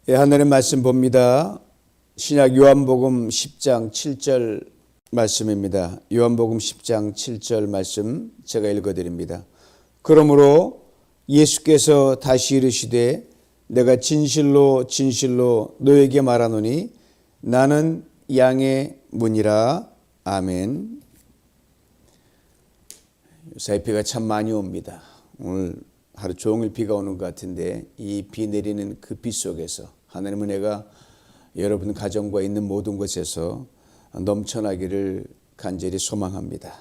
예, 하늘의 말씀 봅니다. 신약 요한복음 10장 7절 말씀입니다. 요한복음 10장 7절 말씀 제가 읽어드립니다. 그러므로 예수께서 다시 이르시되 내가 진실로 진실로 너에게 말하노니 나는 양의 문이라. 아멘. 요새 비가 참 많이 옵니다. 오늘 하루 종일 비가 오는 것 같은데 이 비 내리는 그 비 속에서 하나님의 은혜가 여러분 가정과 있는 모든 곳에서 넘쳐나기를 간절히 소망합니다.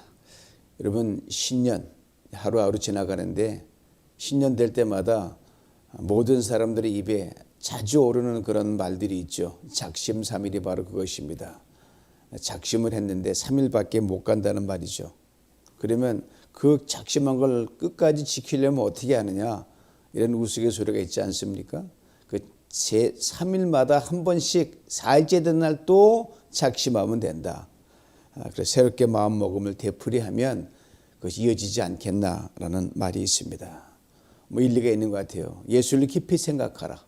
여러분 신년 하루하루 지나가는데 신년 될 때마다 모든 사람들의 입에 자주 오르는 그런 말들이 있죠. 작심삼일이 바로 그것입니다. 작심을 했는데 3일밖에 못 간다는 말이죠. 그러면 그 작심한 걸 끝까지 지키려면 어떻게 하느냐, 이런 우스갯소리가 있지 않습니까? 그 제 3일마다 한 번씩 4일째 된 날 또 작심하면 된다. 그래서 새롭게 마음먹음을 되풀이하면 그것이 이어지지 않겠나라는 말이 있습니다. 뭐 일리가 있는 것 같아요. 예수를 깊이 생각하라,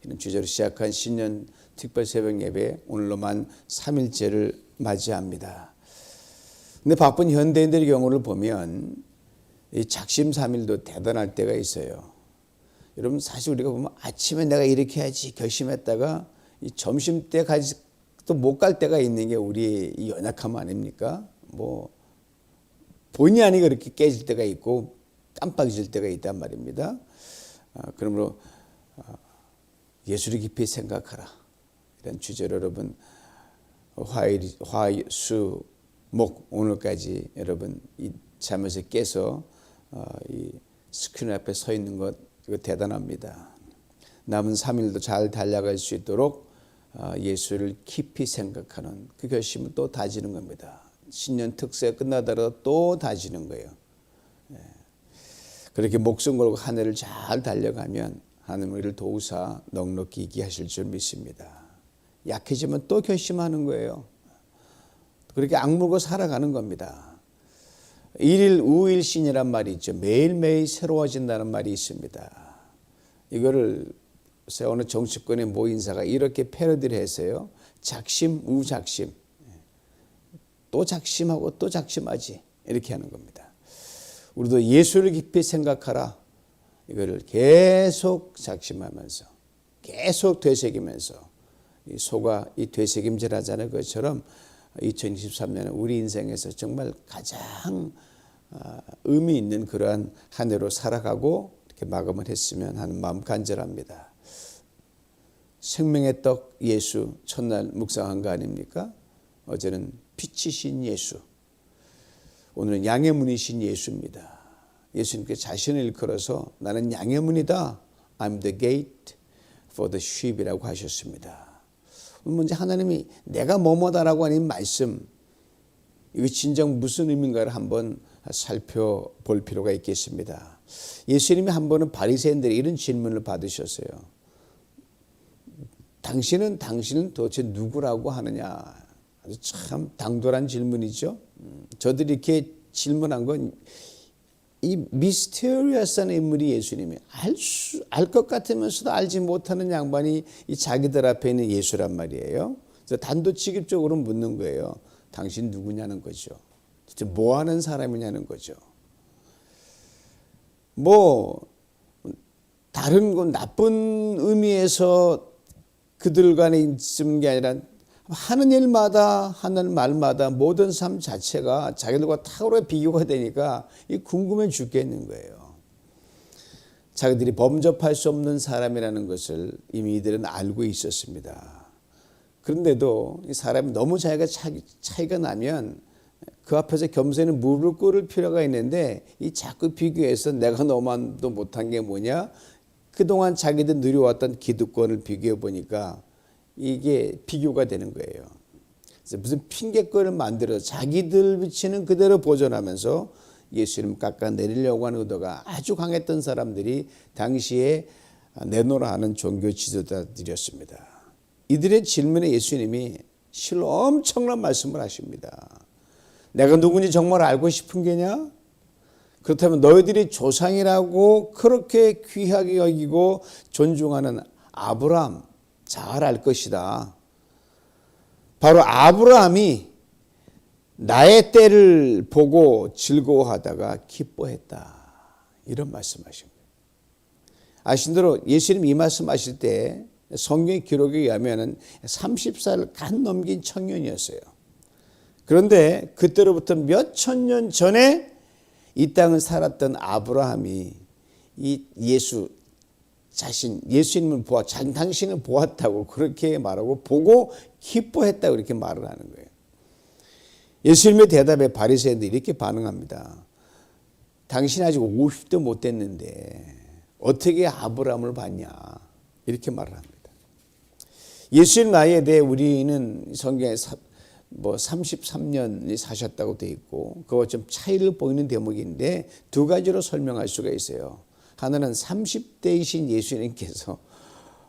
이런 주제로 시작한 신년 특별 새벽 예배, 오늘로 만 3일째를 맞이합니다. 근데 바쁜 현대인들의 경우를 보면 이 작심삼일도 대단할 때가 있어요. 여러분 사실 우리가 보면 아침에 내가 이렇게 해야지 결심했다가 이 점심때까지 또 못 갈 때가 있는 게 우리의 이 연약함 아닙니까? 뭐 본의 아니게 그렇게 깨질 때가 있고 깜빡해질 때가 있단 말입니다. 그러므로 예수를 깊이 생각하라, 이런 주제로 여러분 화, 수, 목 오늘까지 여러분 이 잠에서 깨서 이 스크린 앞에 서 있는 것, 이거 대단합니다. 남은 3일도 잘 달려갈 수 있도록 예수를 깊이 생각하는 그 결심을 또 다지는 겁니다. 신년 특세가 끝나더라도 또 다지는 거예요. 그렇게 목숨 걸고 한 해를 잘 달려가면 하나님 우리를 도우사 넉넉히 있게 하실 줄 믿습니다. 약해지면 또 결심하는 거예요. 그렇게 악물고 살아가는 겁니다. 일일 우일신이란 말이 있죠. 매일매일 새로워진다는 말이 있습니다. 이거를 어느 정치권의 모 인사가 이렇게 패러디를 했어요. 작심, 우작심. 또 작심하고 또 작심하지, 이렇게 하는 겁니다. 우리도 예수를 깊이 생각하라, 이거를 계속 작심하면서 계속 되새기면서 이 소가 이 되새김질 하자는 것처럼 2023년은 우리 인생에서 정말 가장 의미 있는 그러한 한 해로 살아가고 이렇게 마감을 했으면 하는 마음 간절합니다. 생명의 떡 예수 첫날 묵상한 거 아닙니까? 어제는 빛이신 예수, 오늘은 양의 문이신 예수입니다. 예수님께서 자신을 일컬어서 나는 양의 문이다, I'm the gate for the sheep이라고 하셨습니다. 먼저 하나님이 내가 뭐뭐다라고 하는 말씀, 이거 진정 무슨 의미인가를 한번 살펴볼 필요가 있겠습니다. 예수님이 한 번은 바리새인들이 이런 질문을 받으셨어요. 당신은 도대체 누구라고 하느냐? 아주 참 당돌한 질문이죠. 저들이 이렇게 질문한 건 이 미스테리어스한 인물이 예수님이 알 것 같으면서도 알지 못하는 양반이 이 자기들 앞에 있는 예수란 말이에요. 그래서 단도직입적으로 묻는 거예요. 당신 누구냐는 거죠. 도대체 뭐 하는 사람이냐는 거죠. 뭐 다른 건 나쁜 의미에서 그들 간에 있는 게 아니라 하는 일마다 하는 말마다 모든 삶 자체가 자기들과 탁월하게 비교가 되니까 궁금해 죽겠는 거예요. 자기들이 범접할 수 없는 사람이라는 것을 이미 이들은 알고 있었습니다. 그런데도 이 사람이 너무 자기가 차이가 나면 그 앞에서 겸손히 무릎 꿇을 필요가 있는데 이 자꾸 비교해서 내가 너만도 못한 게 뭐냐? 그동안 자기들 누려왔던 기득권을 비교해 보니까 이게 비교가 되는 거예요. 그래서 무슨 핑계거리를 만들어서 자기들 위치는 그대로 보존하면서 예수님 깎아내리려고 하는 의도가 아주 강했던 사람들이 당시에 내노라 하는 종교 지도자들이었습니다. 이들의 질문에 예수님이 실로 엄청난 말씀을 하십니다. 내가 누군지 정말 알고 싶은 게냐? 그렇다면 너희들이 조상이라고 그렇게 귀하게 여기고 존중하는 아브라함, 잘 알 것이다. 바로 아브라함이 나의 때를 보고 즐거워하다가 기뻐했다. 이런 말씀하신 거예요. 아신 대로 예수님 이 말씀하실 때 성경 기록에 의하면 30살을 간 넘긴 청년이었어요. 그런데 그때로부터 몇 천 년 전에 이 땅을 살았던 아브라함이 이 예수님을 당신을 보았다고 그렇게 말하고 보고 기뻐했다고 이렇게 말을 하는 거예요. 예수님의 대답에 바리새인들이 이렇게 반응합니다. 당신 아직 50도 못 됐는데 어떻게 아브라함을 봤냐 이렇게 말을 합니다. 예수님 나이에 대해 우리는 성경에 33년이 사셨다고 되어 있고 그와 좀 차이를 보이는 대목인데 두 가지로 설명할 수가 있어요. 하나는 30대이신 예수님께서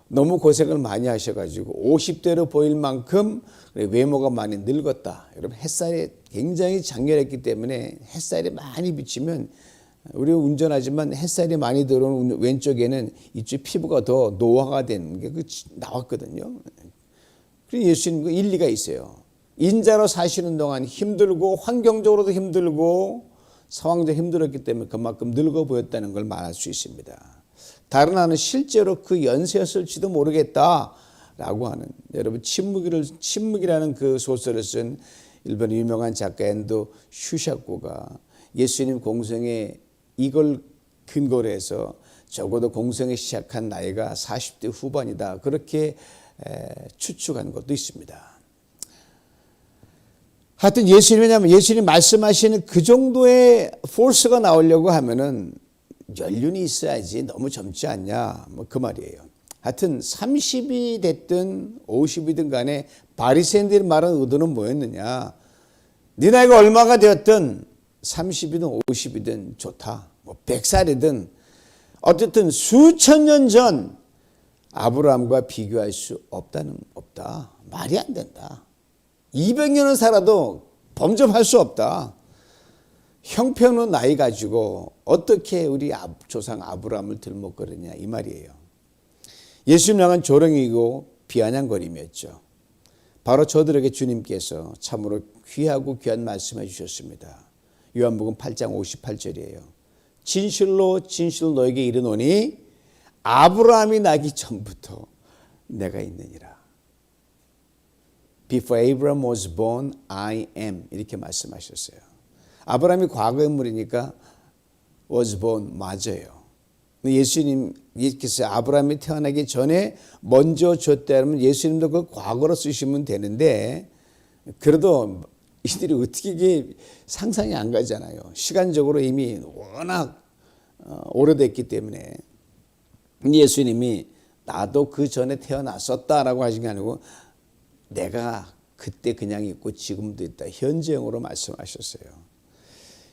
너무 고생을 많이 하셔가지고 50대로 보일 만큼 외모가 많이 늙었다. 여러분 햇살이 굉장히 장렬했기 때문에 햇살이 많이 비치면 우리 운전하지만 햇살이 많이 들어오는 왼쪽에는 이쪽 피부가 더 노화가 되는 게 나왔거든요. 그래서 예수님 그 일리가 있어요. 인자로 사시는 동안 힘들고 환경적으로도 힘들고 상황도 힘들었기 때문에 그만큼 늙어 보였다는 걸 말할 수 있습니다. 다른 하나는 실제로 그 연세였을지도 모르겠다라고 하는 여러분 침묵이라는 그 소설을 쓴 일본 유명한 작가 엔도 슈샤코가 예수님 공생에 이걸 근거로 해서 적어도 공생을 시작한 나이가 40대 후반이다 그렇게 추측한 것도 있습니다. 하여튼 예수님 말씀하시는 그 정도의 포스가 나오려고 하면은 연륜이 있어야지 너무 젊지 않냐 그 말이에요. 하여튼 30이 됐든 50이든 간에 바리새인들이 말하는 의도는 뭐였느냐. 네 나이가 얼마가 되었든 30이든 50이든 좋다. 100살이든 어쨌든 수천 년 전 아브라함과 비교할 수 없다. 말이 안 된다. 200년을 살아도 범접할 수 없다. 형편없는 나이 가지고 어떻게 우리 조상 아브라함을 들먹거리냐 이 말이에요. 예수님 향한 조롱이고 비아냥거림이었죠. 바로 저들에게 주님께서 참으로 귀하고 귀한 말씀해 주셨습니다. 요한복음 8장 58절이에요. 진실로 너에게 이르노니 아브라함이 나기 전부터 내가 있느니라. Before Abraham was born, I am 이렇게 말씀하셨어요. 아브라함이 과거 인물이니까 was born 맞아요. 예수님께서 아브라함이 태어나기 전에 먼저 줬다면 예수님도 그 과거로 쓰시면 되는데 그래도 이들이 어떻게 이게 상상이 안 가잖아요. 시간적으로 이미 워낙 오래됐기 때문에 예수님이 나도 그 전에 태어났었다라고 하신 게 아니고 내가 그때 그냥 있고 지금도 있다. 현재형으로 말씀하셨어요.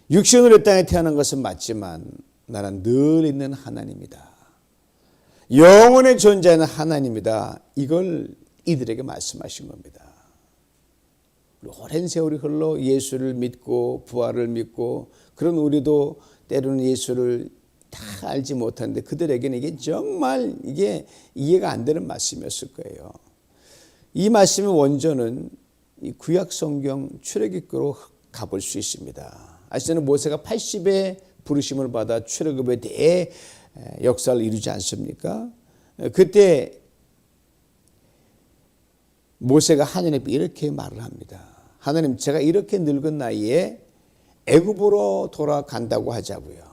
육신으로 이 땅에 태어난 것은 맞지만 나는 늘 있는 하나님이다. 영원히 존재하는 하나님이다. 이걸 이들에게 말씀하신 겁니다. 오랜 세월이 흘러 예수를 믿고 부활을 믿고 그런 우리도 때로는 예수를 다 알지 못하는데 그들에게는 이게 정말 이게 이해가 안 되는 말씀이었을 거예요. 이 말씀의 원조는 이 구약 성경 출애굽기로 가볼 수 있습니다. 아시잖아요. 모세가 80의 부르심을 받아 출애굽에 대해 역사를 이루지 않습니까? 그때 모세가 하나님께 이렇게 말을 합니다. 하나님, 제가 이렇게 늙은 나이에 애굽으로 돌아간다고 하자고요.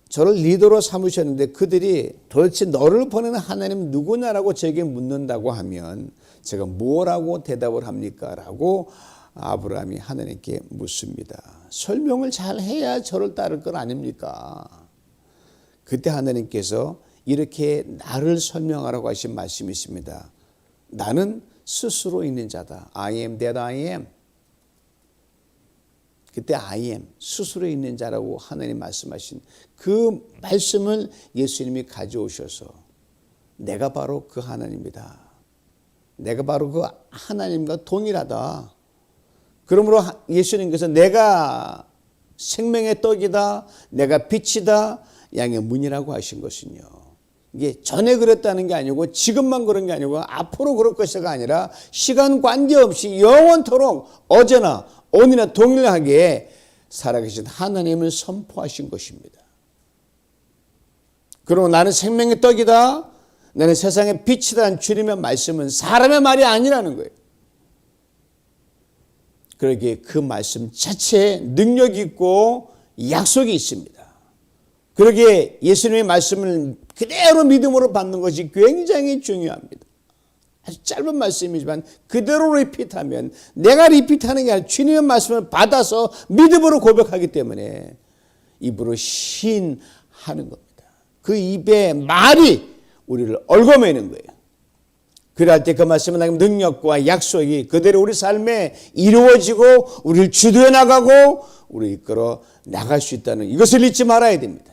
저를 리더로 삼으셨는데 그들이 도대체 너를 보내는 하나님 누구냐라고 제게 묻는다고 하면 제가 뭐라고 대답을 합니까? 라고 아브라함이 하나님께 묻습니다. 설명을 잘 해야 저를 따를 건 아닙니까? 그때 하나님께서 이렇게 나를 설명하라고 하신 말씀이 있습니다. 나는 스스로 있는 자다. I am that I am. 그때 I am, 스스로 있는 자라고 하나님 말씀하신 그 말씀을 예수님이 가져오셔서 내가 바로 그 하나님이다. 내가 바로 그 하나님과 동일하다. 그러므로 예수님께서 내가 생명의 떡이다. 내가 빛이다. 양의 문이라고 하신 것은요. 이게 전에 그랬다는 게 아니고 지금만 그런 게 아니고 앞으로 그럴 것이가 아니라 시간 관계없이 영원토록 어제나 오늘이나 동일하게 살아계신 하나님을 선포하신 것입니다. 그리고 나는 생명의 떡이다, 나는 세상의 빛이라는 주님의 말씀은 사람의 말이 아니라는 거예요. 그러기에 그 말씀 자체에 능력이 있고 약속이 있습니다. 그러기에 예수님의 말씀을 그대로 믿음으로 받는 것이 굉장히 중요합니다. 아주 짧은 말씀이지만 그대로 리핏하면, 내가 리핏하는 게 아니라 주님의 말씀을 받아서 믿음으로 고백하기 때문에 입으로 시인하는 겁니다. 그 입의 말이 우리를 얽어매는 거예요. 그럴 때 그 말씀은 능력과 약속이 그대로 우리 삶에 이루어지고 우리를 주도해 나가고 우리를 이끌어 나갈 수 있다는 이것을 잊지 말아야 됩니다.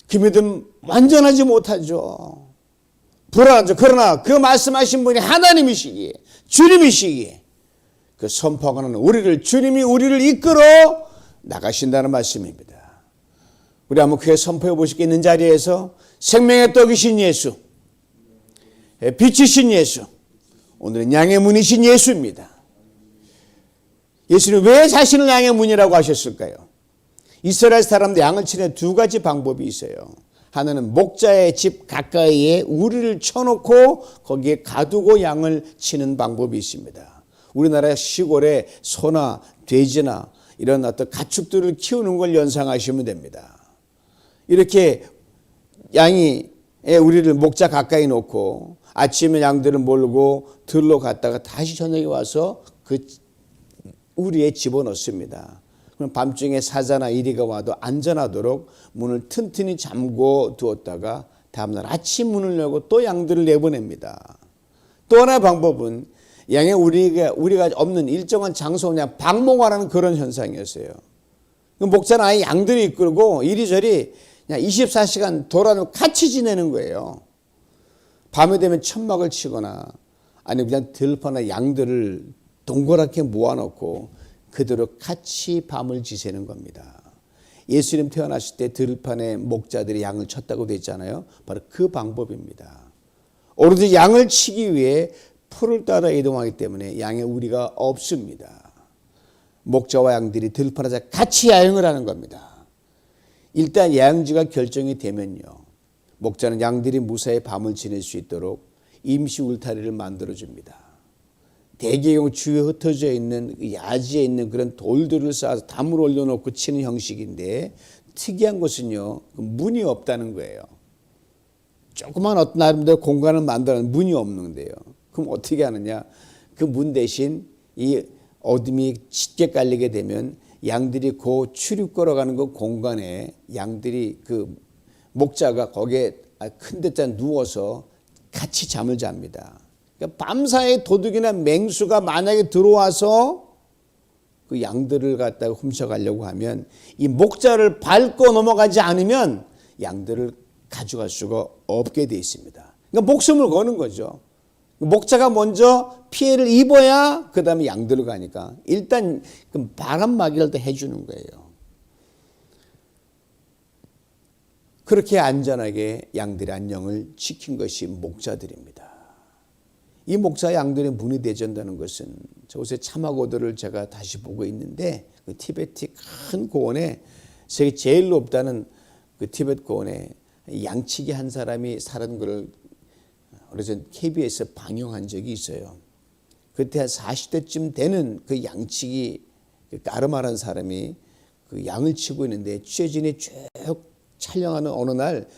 그 믿음 완전하지 못하죠. 불안하죠. 그러나 그 말씀하신 분이 하나님이시기에, 주님이시기에 그 선포하는 주님이 우리를 이끌어 나가신다는 말씀입니다. 우리 한번 그에 선포해 보실 게 있는 자리에서 생명의 떡이신 예수, 빛이신 예수, 오늘은 양의 문이신 예수입니다. 예수는 왜 자신을 양의 문이라고 하셨을까요? 이스라엘 사람들 양을 치는 두 가지 방법이 있어요. 하나는 목자의 집 가까이에 우리를 쳐놓고 거기에 가두고 양을 치는 방법이 있습니다. 우리나라 시골에 소나 돼지나 이런 어떤 가축들을 키우는 걸 연상하시면 됩니다. 이렇게 양이 우리를 목자 가까이 놓고 아침에 양들을 몰고 들러 갔다가 다시 저녁에 와서 그 우리에 집어넣습니다. 그럼 밤중에 사자나 이리가 와도 안전하도록 문을 튼튼히 잠궈 두었다가 다음날 아침 문을 열고 또 양들을 내보냅니다. 또 하나의 방법은 양의 우리가 없는 일정한 장소 그냥 방목하는 그런 현상이었어요. 목자는 아예 양들이 이끌고 이리저리 그냥 24시간 돌아다니고 같이 지내는 거예요. 밤에 되면 천막을 치거나 아니면 그냥 들판에 양들을 동그랗게 모아놓고 그대로 같이 밤을 지새는 겁니다. 예수님 태어나실 때 들판에 목자들이 양을 쳤다고 되어 있잖아요. 바로 그 방법입니다. 오로지 양을 치기 위해 풀을 따라 이동하기 때문에 양의 우리가 없습니다. 목자와 양들이 들판에서 같이 야영을 하는 겁니다. 일단 야영지가 결정이 되면요, 목자는 양들이 무사히 밤을 지낼 수 있도록 임시 울타리를 만들어줍니다. 대개경 주위에 흩어져 있는 야지에 있는 그런 돌들을 쌓아서 담을 올려놓고 치는 형식인데, 특이한 것은요, 문이 없다는 거예요. 조그만 어떤 나름대로 공간을 만들어는 문이 없는데요. 그럼 어떻게 하느냐? 그 문 대신 이 어둠이 짙게 깔리게 되면 양들이 그 출입 걸어가는 그 공간에 양들이 그 목자가 거기에 큰 데다 누워서 같이 잠을 잡니다. 그러니까 밤사이 도둑이나 맹수가 만약에 들어와서 그 양들을 갖다가 훔쳐가려고 하면 이 목자를 밟고 넘어가지 않으면 양들을 가져갈 수가 없게 돼 있습니다. 그러니까 목숨을 거는 거죠. 목자가 먼저 피해를 입어야 그 다음에 양들을 가니까 일단 그 바람막이를 또 해주는 거예요. 그렇게 안전하게 양들의 안녕을 지킨 것이 목자들입니다. 이 목자 양들의 문이 되어준다는 것은 저곳에 참화고도를 제가 다시 보고 있는데, 그 티베트 큰 고원에 세계 제일 높다는 그 티베트 고원에 양치기 한 사람이 살은 것을 오래전 KBS에 방영한 적이 있어요. 그때 한 40대쯤 되는 그 양치기 까르마라는 사람이 그 양을 치고 있는데 취재진이 쭉 촬영하는 어느 날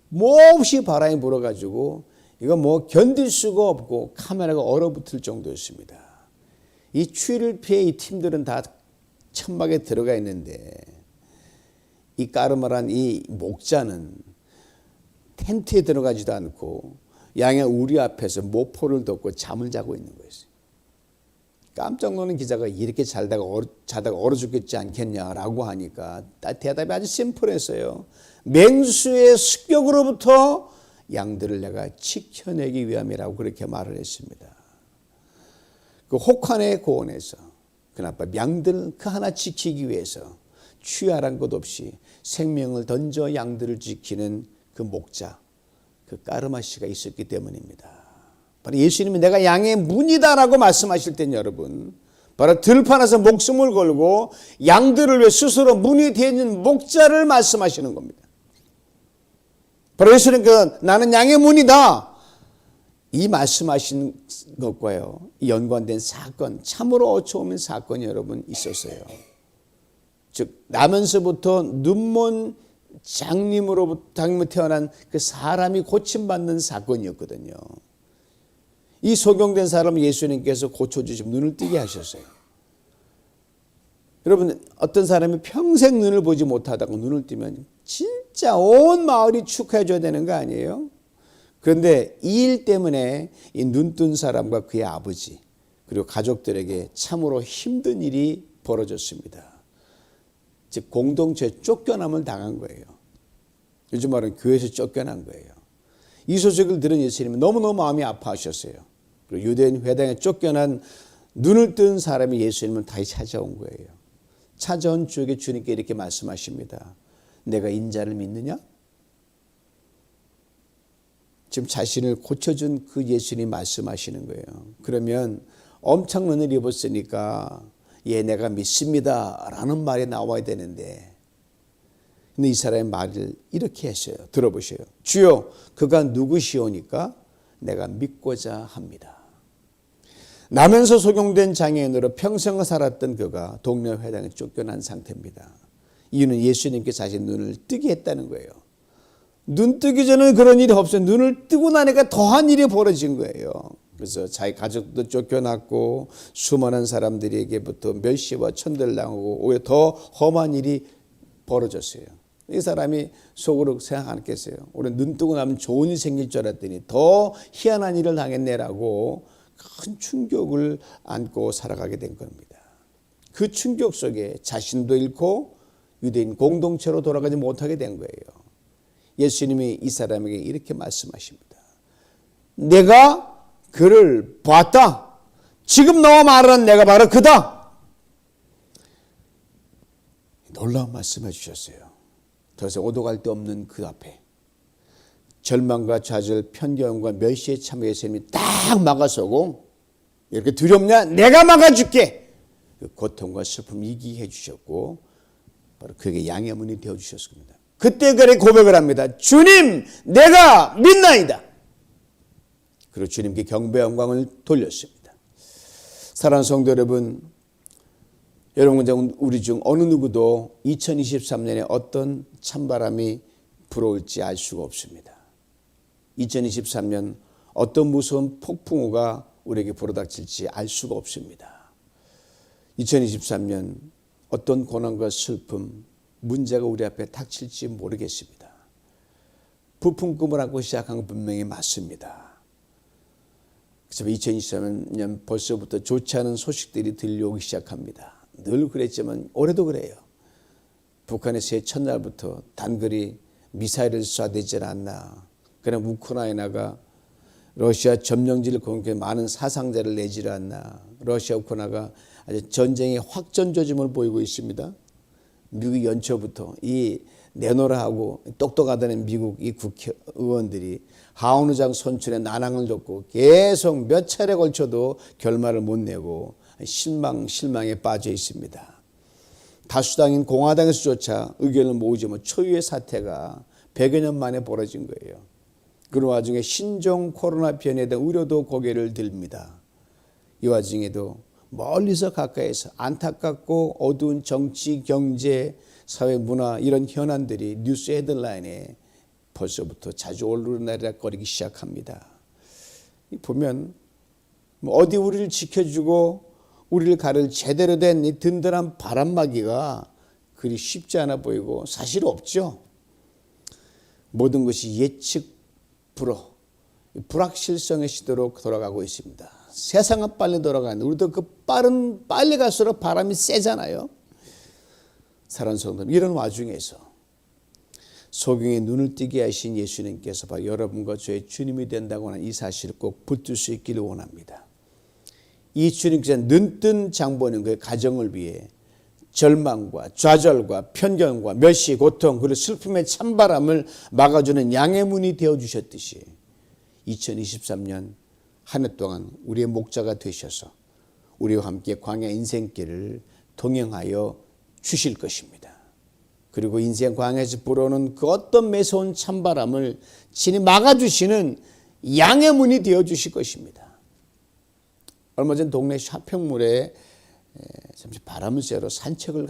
몹시 바람이 불어가지고 이거 뭐 견딜 수가 없고 카메라가 얼어붙을 정도였습니다. 이 추위를 피해 이 팀들은 다 천막에 들어가 있는데 이 까르마란 이 목자는 텐트에 들어가지도 않고 양의 우리 앞에서 모포를 덮고 잠을 자고 있는 거였어요. 깜짝 놀란 기자가 이렇게 자다가 얼어 죽겠지 않겠냐라고 하니까 대답이 아주 심플했어요. 맹수의 습격으로부터 양들을 내가 지켜내기 위함이라고 그렇게 말을 했습니다. 그 혹한의 고원에서 그나마 양들 그 하나 지키기 위해서 취하란 것 없이 생명을 던져 양들을 지키는 그 목자, 그 까르마시가 있었기 때문입니다. 바로 예수님이 내가 양의 문이다라고 말씀하실 땐 여러분, 바로 들판에서 목숨을 걸고 양들을 위해 스스로 문이 되어 있는 목자를 말씀하시는 겁니다. 바로 예수님 나는 양의 문이다. 이 말씀하신 것과요, 연관된 사건, 참으로 어처구니없는 사건이 여러분 있었어요. 즉 나면서부터 눈먼 장님으로부터 태어난 그 사람이 고침받는 사건이었거든요. 이 소경된 사람을 예수님께서 고쳐주시고 눈을 뜨게 하셨어요. 여러분, 어떤 사람이 평생 눈을 보지 못하다가 눈을 뜨면 진짜 온 마을이 축하해 줘야 되는 거 아니에요? 그런데 이 일 때문에 이 눈뜬 사람과 그의 아버지 그리고 가족들에게 참으로 힘든 일이 벌어졌습니다. 즉 공동체에 쫓겨남을 당한 거예요. 요즘 말은 교회에서 쫓겨난 거예요. 이 소식을 들은 예수님은 너무너무 마음이 아파하셨어요. 그리고 유대인 회당에 쫓겨난 눈을 뜬 사람이 예수님을 다시 찾아온 거예요. 찾아온 주에게 주님께 이렇게 말씀하십니다. 내가 인자를 믿느냐? 지금 자신을 고쳐준 그 예수님이 말씀하시는 거예요. 그러면 엄청난 일을 입었으니까 예, 내가 믿습니다 라는 말이 나와야 되는데, 근데 이 사람의 말을 이렇게 했어요. 들어보세요. 주여, 그가 누구시오니까 내가 믿고자 합니다. 나면서 소경된 장애인으로 평생을 살았던 그가 동네 회당에 쫓겨난 상태입니다. 이유는 예수님께 자신 눈을 뜨게 했다는 거예요. 눈 뜨기 전에는 그런 일이 없어요. 눈을 뜨고 나니까 더한 일이 벌어진 거예요. 그래서 자기 가족도 쫓겨났고 수많은 사람들에게부터 멸시와 천대를 당하고 오히려 더 험한 일이 벌어졌어요. 이 사람이 속으로 생각하겠어요. 우리 눈 뜨고 나면 좋은 일이 생길 줄 알았더니 더 희한한 일을 당했네라고 큰 충격을 안고 살아가게 된 겁니다. 그 충격 속에 자신도 잃고 유대인 공동체로 돌아가지 못하게 된 거예요. 예수님이 이 사람에게 이렇게 말씀하십니다. 내가 그를 봤다. 지금 너와 말하는 내가 바로 그다. 놀라운 말씀해 주셨어요. 더 이상 오도 갈 데 없는 그 앞에 절망과 좌절, 편견과 멸시에 참여 예수님이 딱 막아서고, 이렇게 두렵냐? 내가 막아줄게. 그 고통과 슬픔 이기게 해주셨고 바로 그에게 양의 문이 되어주셨습니다. 그때 그래 고백을 합니다. 주님, 내가 믿나이다. 그리고 주님께 경배와 영광을 돌렸습니다. 사랑하는 성도 여러분, 우리 중 어느 누구도 2023년에 어떤 찬바람이 불어올지 알 수가 없습니다. 2023년 어떤 무서운 폭풍우가 우리에게 불어닥칠지 알 수가 없습니다. 2023년 어떤 고난과 슬픔, 문제가 우리 앞에 닥칠지 모르겠습니다. 부푼 꿈을 안고 시작한 건 분명히 맞습니다. 그렇지만 2023년 벌써부터 좋지 않은 소식들이 들려오기 시작합니다. 늘 그랬지만 올해도 그래요. 북한의 새해 첫날부터 단거리 미사일을 쏴대질 않나. 그냥 우크라이나가 러시아 점령지를 공격해 많은 사상자를 내지를 않나. 러시아 우크라이나가 아주 전쟁의 확전 조짐을 보이고 있습니다. 미국 연초부터 이 내노라 하고 똑똑하다는 미국 이 국회의원들이 하원의장 선출에 난항을 줬고 계속 몇 차례 걸쳐도 결말을 못 내고 실망에 빠져 있습니다. 다수당인 공화당에서조차 의견을 모으지 못 초유의 사태가 100여 년 만에 벌어진 거예요. 그런 와중에 신종 코로나 변이에 대한 우려도 고개를 들입니다. 이 와중에도 멀리서 가까이서 안타깝고 어두운 정치, 경제, 사회, 문화 이런 현안들이 뉴스 헤드라인에 벌써부터 자주 오르락거리기 시작합니다. 보면 어디 우리를 지켜주고 우리를 가를 제대로 된 이 든든한 바람막이가 그리 쉽지 않아 보이고 사실 없죠. 모든 것이 예측 불허, 불확실성의 시대로 돌아가고 있습니다. 세상은 빨리 돌아가는데 우리도 그 빨리 갈수록 바람이 세잖아요. 사랑하는 성도, 이런 와중에서 소경의 눈을 뜨게 하신 예수님께서 바로 여러분과 저의 주님이 된다고 하는 이 사실을 꼭 붙들 수 있기를 원합니다. 이 주님께서 눈뜬 장본인과의 가정을 위해 절망과 좌절과 편견과 멸시, 고통, 그리고 슬픔의 찬바람을 막아주는 양의 문이 되어주셨듯이 2023년 한 해 동안 우리의 목자가 되셔서 우리와 함께 광야 인생길을 동행하여 주실 것입니다. 그리고 인생 광야에서 불어오는 그 어떤 매서운 찬바람을 친히 막아주시는 양의 문이 되어주실 것입니다. 얼마 전 동네 쇼핑몰에 잠시 바람을 쐬러 산책을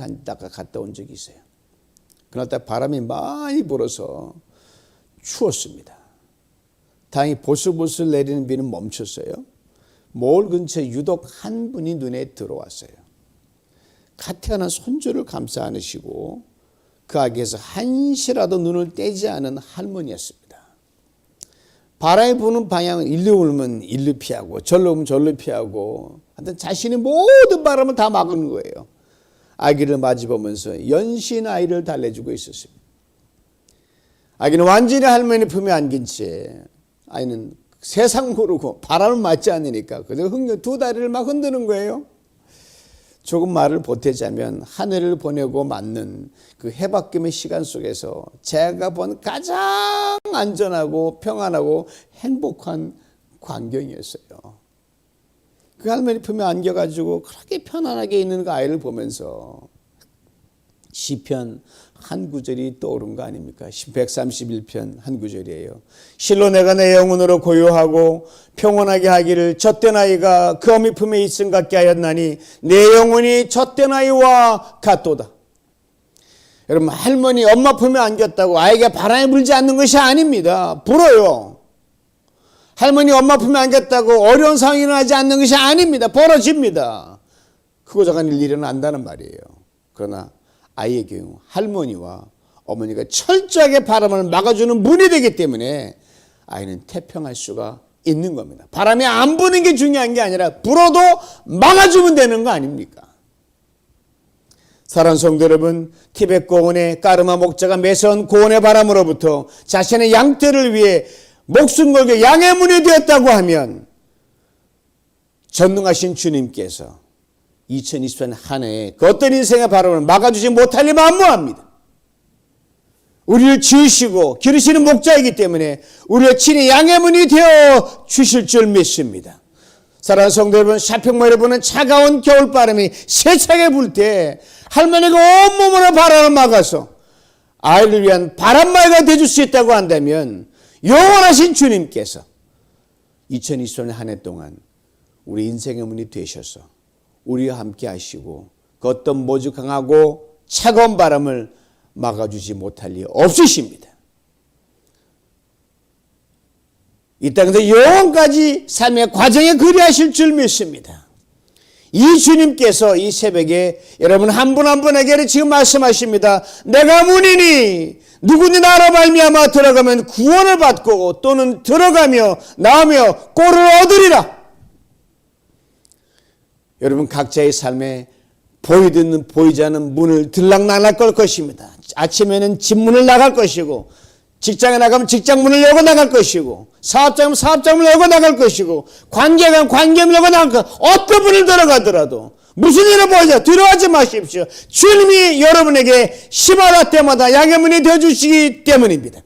갔다 온 적이 있어요. 그날따 바람이 많이 불어서 추웠습니다. 다행히 보슬보슬 내리는 비는 멈췄어요. 몰 근처에 유독 한 분이 눈에 들어왔어요. 가택하는 손주를 감싸 안으시고 그 아기에서 한시라도 눈을 떼지 않은 할머니였습니다. 바람이 부는 방향은 일로 오면 일로 피하고 절로 오면 절로 피하고 하여튼 자신의 모든 바람을 다 막은 거예요. 아기를 마주보면서 연신 아이를 달래주고 있었습니다. 아기는 완전히 할머니 품에 안긴 채 아이는 세상 모르고 바람을 맞지 않으니까 그저 두 다리를 막 흔드는 거예요. 조금 말을 보태자면 하늘을 보내고 맞는 그 해바꿈의 시간 속에서 제가 본 가장 안전하고 평안하고 행복한 광경이었어요. 그 할머니 품에 안겨가지고 그렇게 편안하게 있는 그 아이를 보면서 시편 한 구절이 떠오른 거 아닙니까? 131편 한 구절이에요. 실로 내가 내 영혼으로 고요하고 평온하게 하기를 젖된 아이가 그 어미 품에 있음 같게 하였나니 내 영혼이 젖된 아이와 같도다. 여러분, 할머니 엄마 품에 안겼다고 아이가 바람에 불지 않는 것이 아닙니다. 불어요. 할머니 엄마 품에 안겼다고 어려운 상황이 일어나지 않는 것이 아닙니다. 벌어집니다. 크고 작은 일이 일어난다는 말이에요. 그러나 아이의 경우 할머니와 어머니가 철저하게 바람을 막아주는 문이 되기 때문에 아이는 태평할 수가 있는 겁니다. 바람이 안 부는 게 중요한 게 아니라 불어도 막아주면 되는 거 아닙니까? 사랑하는 성도 여러분, 티벳 고원의 까르마 목자가 매서운 고원의 바람으로부터 자신의 양떼를 위해 목숨 걸고 양의 문이 되었다고 하면 전능하신 주님께서 2024년 한 해에 그 어떤 인생의 바람을 막아주지 못할 리 만무합니다. 우리를 지으시고 기르시는 목자이기 때문에 우리의 친히 양의 문이 되어 주실 줄 믿습니다. 사랑하는 성도 여러분, 쇼핑몰에 보는 차가운 겨울바람이 세차게 불 때 할머니가 온몸으로 바람을 막아서 아이를 위한 바람막이가 되어줄 수 있다고 한다면 영원하신 주님께서 2024년 한 해 동안 우리 인생의 문이 되셔서 우리와 함께 하시고 그 어떤 모주 강하고 차가운 바람을 막아주지 못할 리 없으십니다. 이 땅에서 영원까지 삶의 과정에 그리하실 줄 믿습니다. 이 주님께서 이 새벽에 여러분 한 분 한 분에게 지금 말씀하십니다. 내가 문이니 누구니 나로 말미암아 들어가면 구원을 받고 또는 들어가며 나오며 꼴을 얻으리라. 여러분 각자의 삶에 보이든 보이지 않는 문을 들락날락 걸 것입니다. 아침에는 집 문을 나갈 것이고 직장에 나가면 직장 문을 열고 나갈 것이고 사업장이면 사업장 문을 열고 나갈 것이고 관계에 가면 관계문을 열고 나갈 것이고 어떤 문을 들어가더라도 무슨 일을 보자 들어가지 마십시오. 주님이 여러분에게 시마다 때마다 양의 문이 되어주시기 때문입니다.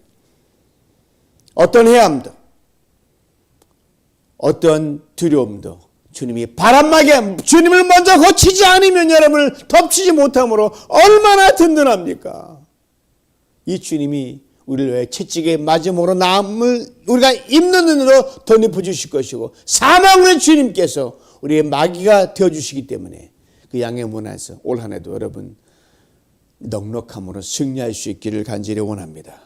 어떤 해함도 어떤 두려움도 주님이 바람막에 주님을 먼저 거치지 않으면 여러분을 덮치지 못함으로 얼마나 든든합니까? 이 주님이 우리를 왜 채찍에 맞음으로 남을 우리가 입는 눈으로 덧입혀 주실 것이고 사망의 주님께서 우리의 마귀가 되어주시기 때문에 그 양의 문 안에서 올 한 해도 여러분 넉넉함으로 승리할 수 있기를 간절히 원합니다.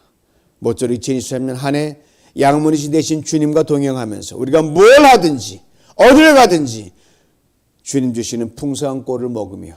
모쪼록 2023년 한 해 양문이신 대신 주님과 동행하면서 우리가 뭘 하든지 어디를 가든지 주님 주시는 풍성한 꼴을 먹으며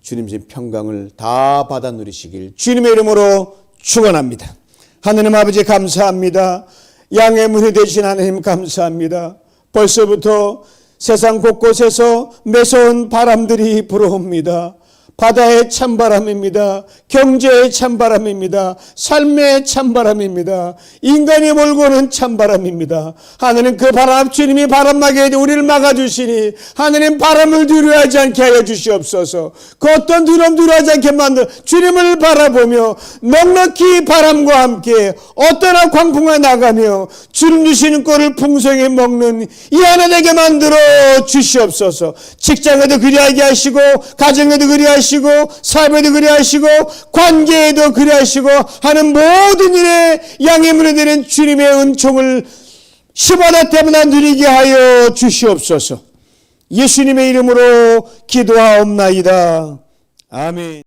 주님 주신 평강을 다 받아 누리시길 주님의 이름으로 축원합니다. 하느님 아버지 감사합니다. 양의 문이 되신 하나님 감사합니다. 벌써부터 세상 곳곳에서 매서운 바람들이 불어옵니다. 바다의 찬바람입니다. 경제의 찬바람입니다. 삶의 찬바람입니다. 인간이 몰고 오는 찬바람입니다. 하나님 그 바람, 주님이 바람막에 우리를 막아주시니 하나님 바람을 두려워하지 않게 하여 주시옵소서. 그 어떤 두려움 두려워하지 않게 만들어 주님을 바라보며 넉넉히 바람과 함께 어떠나 광풍에 나가며 주님 주시는 꼴을 풍성히 먹는 이 하나 되게 만들어 주시옵소서. 직장에도 그리하게 하시고 가정에도 그리하시고 사업에도 그리하시고 관계에도 그리하시고 하는 모든 일에 양해물에 되는 주님의 은총을 시바다 때마다 누리게 하여 주시옵소서. 예수님의 이름으로 기도하옵나이다. 아멘.